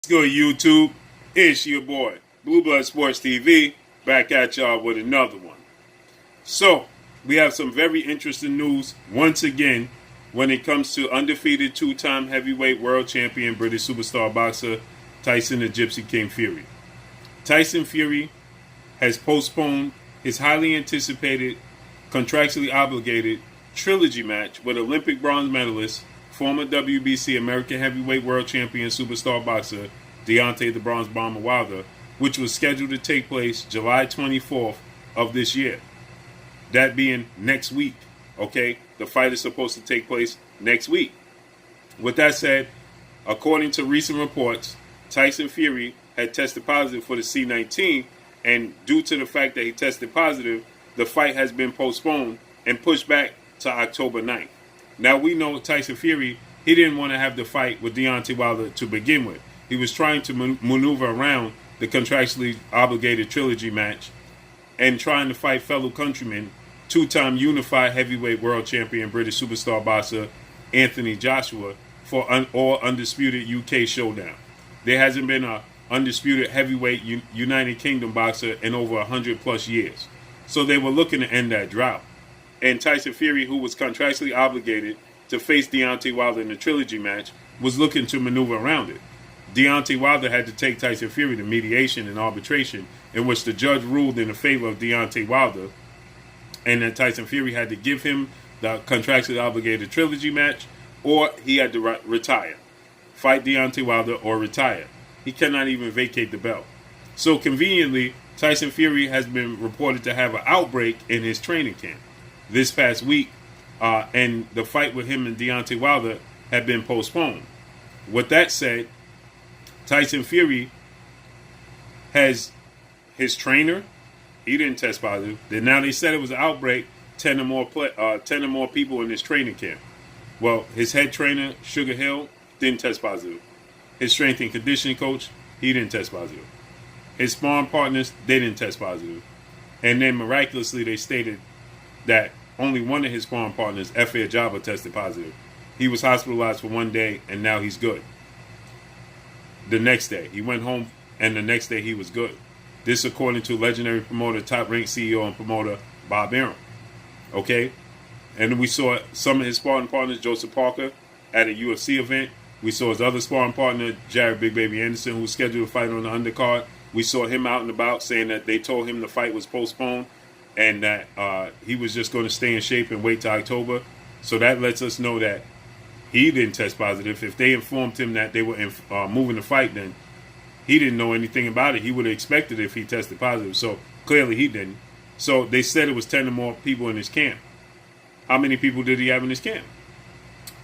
Good YouTube, it's your boy, Blue Blood Sports TV, back at y'all with another one. So, we have some very interesting news once again when it comes to undefeated two-time heavyweight world champion British superstar boxer Tyson the Gypsy King Fury. Tyson Fury has postponed his highly anticipated, contractually obligated trilogy match with Olympic bronze medalist, former WBC American Heavyweight World Champion superstar boxer Deontay the Bronze Bomber Wilder, which was scheduled to take place July 24th of this year. That being next week, okay? The fight is supposed to take place next week. With that said, according to recent reports, Tyson Fury had tested positive for the C19, and due to the fact that he tested positive, the fight has been postponed and pushed back to October 9th. Now, we know Tyson Fury, he didn't want to have the fight with Deontay Wilder to begin with. He was trying to maneuver around the contractually obligated trilogy match and trying to fight fellow countryman, two-time unified heavyweight world champion British superstar boxer Anthony Joshua for an all undisputed UK showdown. There hasn't been a undisputed heavyweight United Kingdom boxer in over 100 plus years. So they were looking to end that drought. And Tyson Fury, who was contractually obligated to face Deontay Wilder in the trilogy match, was looking to maneuver around it. Deontay Wilder had to take Tyson Fury to mediation and arbitration, in which the judge ruled in the favor of Deontay Wilder, and that Tyson Fury had to give him the contractually obligated trilogy match, or he had to retire. Fight Deontay Wilder or retire. He cannot even vacate the belt. So conveniently, Tyson Fury has been reported to have an outbreak in his training camp this past week, and the fight with him and Deontay Wilder had been postponed. With that said, Tyson Fury has his trainer. He didn't test positive. Then now they said it was an outbreak. 10 or more people in his training camp. Well, his head trainer, Sugar Hill, didn't test positive. His strength and conditioning coach, he didn't test positive. His sparring partners, they didn't test positive. And then miraculously, they stated that only one of his sparring partners, Efe Ajagba, tested positive. He was hospitalized for 1 day, and now he's good. The next day, he went home, and the next day he was good. This according to legendary promoter, top-ranked CEO and promoter, Bob Arum. Okay? And we saw some of his sparring partners, Joseph Parker, at a UFC event. We saw his other sparring partner, Jared Big Baby Anderson, who was scheduled to fight on the undercard. We saw him out and about saying that they told him the fight was postponed and that he was just going to stay in shape and wait till October. So that lets us know that he didn't test positive. If they informed him that they were moving the fight, then he didn't know anything about it. He would have expected it if he tested positive. So clearly he didn't. So they said it was 10 or more people in his camp. How many people did he have in his camp?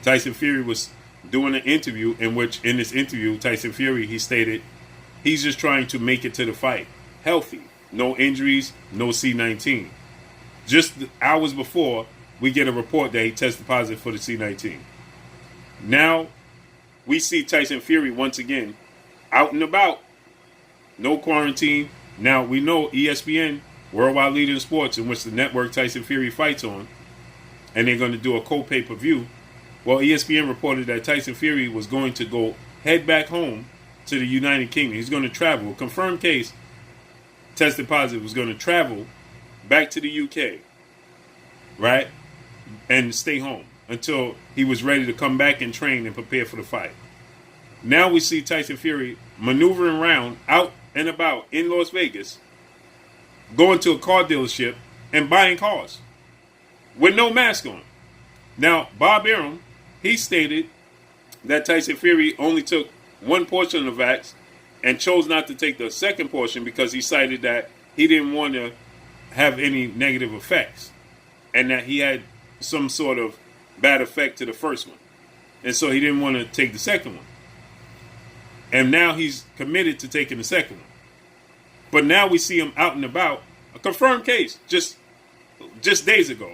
Tyson Fury was doing an interview in which, in this interview, Tyson Fury, he stated he's just trying to make it to the fight healthy. No injuries, no C19. Just hours before, we get a report that he tested positive for the C19. Now, we see Tyson Fury once again out and about. No quarantine. Now, we know ESPN, worldwide leader in sports, in which the network Tyson Fury fights on, and they're going to do a co-pay-per-view. Well, ESPN reported that Tyson Fury was going to head back home to the United Kingdom. He's going to travel. A confirmed case, tested positive, was going to travel back to the UK, right, and stay home until he was ready to come back and train and prepare for the fight. Now we see Tyson Fury maneuvering around, out and about in Las Vegas, going to a car dealership and buying cars with no mask on. Now, Bob Arum, he stated that Tyson Fury only took one portion of the vax and chose not to take the second portion because he cited that he didn't want to have any negative effects and that he had some sort of bad effect to the first one. And so he didn't want to take the second one. And now he's committed to taking the second one. But now we see him out and about, a confirmed case just days ago.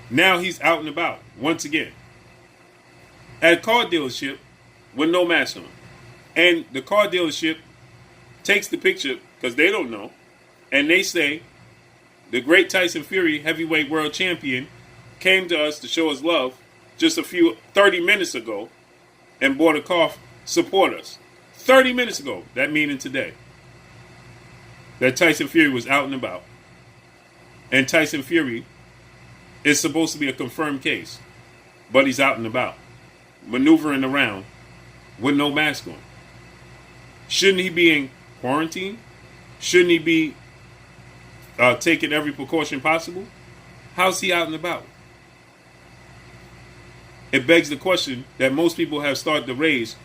Now he's out and about once again at a car dealership with no mask on. And the car dealership takes the picture because they don't know. And they say, the great Tyson Fury, heavyweight world champion, came to us to show his love just 30 minutes ago and bought a car support us. 30 minutes ago, that meeting today, that Tyson Fury was out and about. And Tyson Fury is supposed to be a confirmed case, but he's out and about, maneuvering around with no mask on. Shouldn't he be in quarantine? Shouldn't he be taking every precaution possible? How's he out and about? It begs the question that most people have started to raise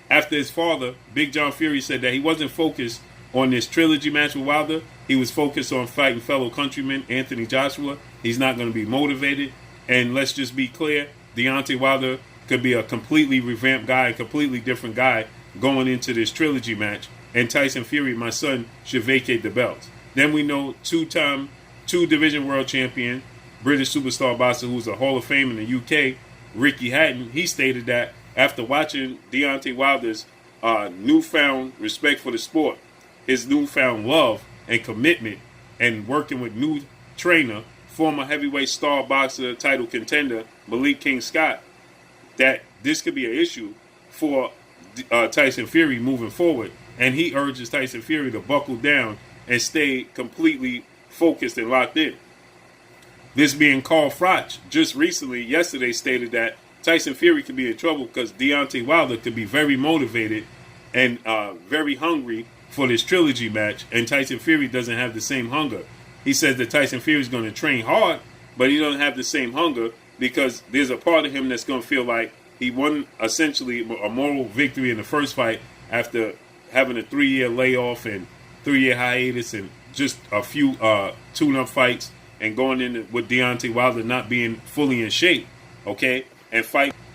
after his father, Big John Fury, said that he wasn't focused on this trilogy match with Wilder. He was focused on fighting fellow countryman Anthony Joshua. He's not going to be motivated. And let's just be clear, Deontay Wilder could be a completely revamped guy, a completely different guy going into this trilogy match. And Tyson Fury, my son, should vacate the belts. Then we know two-time, two-division world champion, British superstar boxer who's a Hall of Fame in the UK, Ricky Hatton. He stated that after watching Deontay Wilder's newfound respect for the sport, his newfound love and commitment, and working with new trainer, former heavyweight star boxer, title contender, Malik King Scott, that this could be an issue for Tyson Fury moving forward. And he urges Tyson Fury to buckle down and stay completely focused and locked in. This being Carl Froch just recently, yesterday, stated that Tyson Fury could be in trouble because Deontay Wilder could be very motivated and very hungry for this trilogy match, and Tyson Fury doesn't have the same hunger. He says that Tyson Fury is going to train hard, but he doesn't have the same hunger because there's a part of him that's going to feel like he won essentially a moral victory in the first fight after having a 3-year layoff and 3-year hiatus and just a few tune-up fights, and going in with Deontay Wilder not being fully in shape, okay, and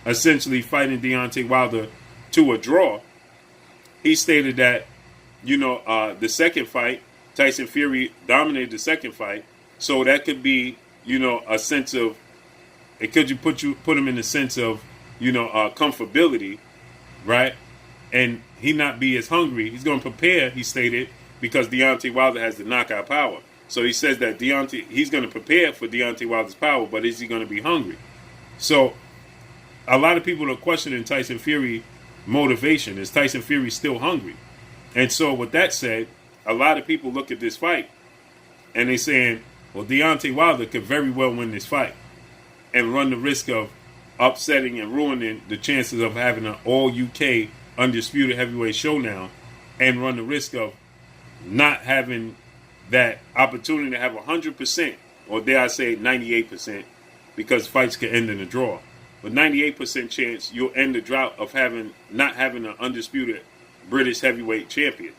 essentially fighting Deontay Wilder to a draw. He stated that, the second fight, Tyson Fury dominated the second fight, so that could be, a sense of, it could put him in the sense of, comfortability, right? And he not be as hungry. He's going to prepare, he stated, because Deontay Wilder has the knockout power. So he says that he's going to prepare for Deontay Wilder's power, but is he going to be hungry? So a lot of people are questioning Tyson Fury motivation. Is Tyson Fury still hungry? And so with that said, a lot of people look at this fight and they're saying, well, Deontay Wilder could very well win this fight and run the risk of upsetting and ruining the chances of having an all-UK undisputed heavyweight showdown, and run the risk of not having that opportunity to have 100%, or dare I say 98%, because fights can end in a draw. But 98% chance you'll end the drought of not having an undisputed British heavyweight champion.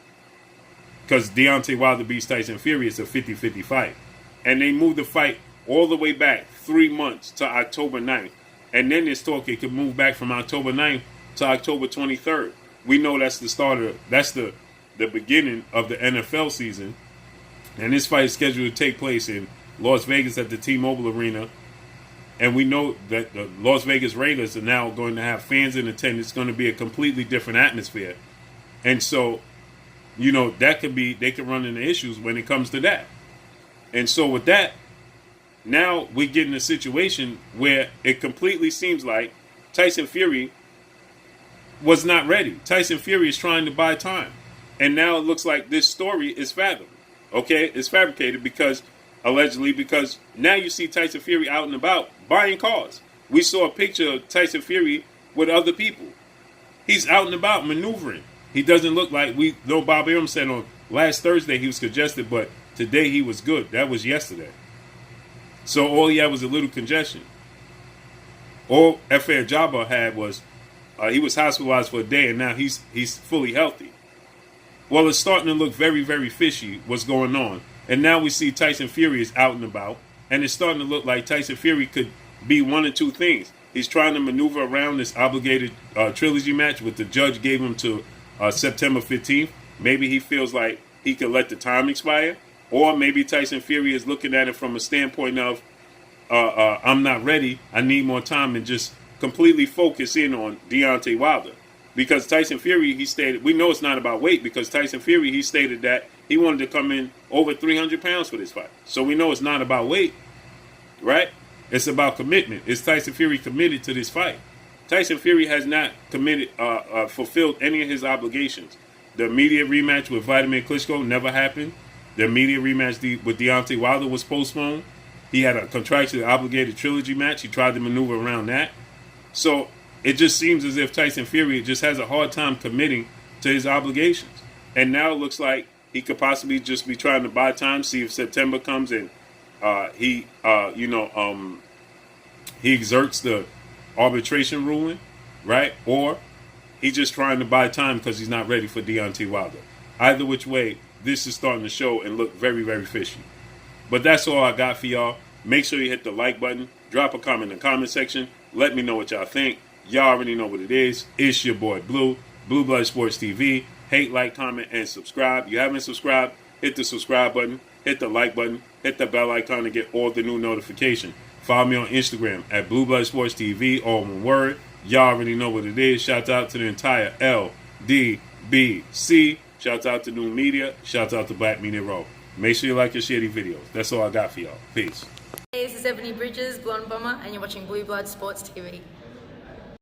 Because Deontay Wilder beats Tyson Fury, it's a 50-50 fight. And they moved the fight all the way back 3 months to October 9th. And then there's talk it could move back from October 9th to October 23rd. We know that's the beginning of the NFL season. And this fight is scheduled to take place in Las Vegas at the T-Mobile Arena. And we know that the Las Vegas Raiders are now going to have fans in attendance. It's going to be a completely different atmosphere. And so, that they could run into issues when it comes to that. And so with that, now we get in a situation where it completely seems like Tyson Fury was not ready. Tyson Fury is trying to buy time. And now it looks like this story is fathomed. Okay? It's fabricated allegedly because now you see Tyson Fury out and about buying cars. We saw a picture of Tyson Fury with other people. He's out and about maneuvering. He doesn't look like Bob Arum said on last Thursday he was congested, but today he was good. That was yesterday. So all he had was a little congestion. All Efe Ajagba had was he was hospitalized for a day, and now he's fully healthy. Well, it's starting to look very, very fishy what's going on. And now we see Tyson Fury is out and about, and it's starting to look like Tyson Fury could be one of two things. He's trying to maneuver around this obligated trilogy match, which the judge gave him to September 15th. Maybe he feels like he could let the time expire. Or maybe Tyson Fury is looking at it from a standpoint of, I'm not ready, I need more time, and just completely focus in on Deontay Wilder. Because Tyson Fury, he stated, we know it's not about weight, because Tyson Fury, he stated that he wanted to come in over 300 pounds for this fight. So we know it's not about weight, right? It's about commitment. Is Tyson Fury committed to this fight? Tyson Fury has not fulfilled any of his obligations. The immediate rematch with Vladimir Klitschko never happened. The immediate rematch with Deontay Wilder was postponed. He had a contractually obligated trilogy match. He tried to maneuver around that. So it just seems as if Tyson Fury just has a hard time committing to his obligations. And now it looks like he could possibly just be trying to buy time, see if September comes and he exerts the arbitration ruling, right? Or he's just trying to buy time because he's not ready for Deontay Wilder. Either which way, this is starting to show and look very, very fishy. But that's all I got for y'all. Make sure you hit the like button. Drop a comment in the comment section. Let me know what y'all think. Y'all already know what it is. It's your boy Blue, Blue Blood Sports TV. Hate, like, comment, and subscribe. You haven't subscribed, hit the subscribe button, hit the like button, hit the bell icon to get all the new notifications. Follow me on Instagram at Blue Blood Sports TV, all one word. Y'all already know what it is. Shout out to the entire LDBC. Shout out to New Media. Shout out to Black Media Row. Make sure you like and share these videos. That's all I got for y'all. Peace. Hey, this is Ebony Bridges, Blonde Bomber, and you're watching Blue Blood Sports TV.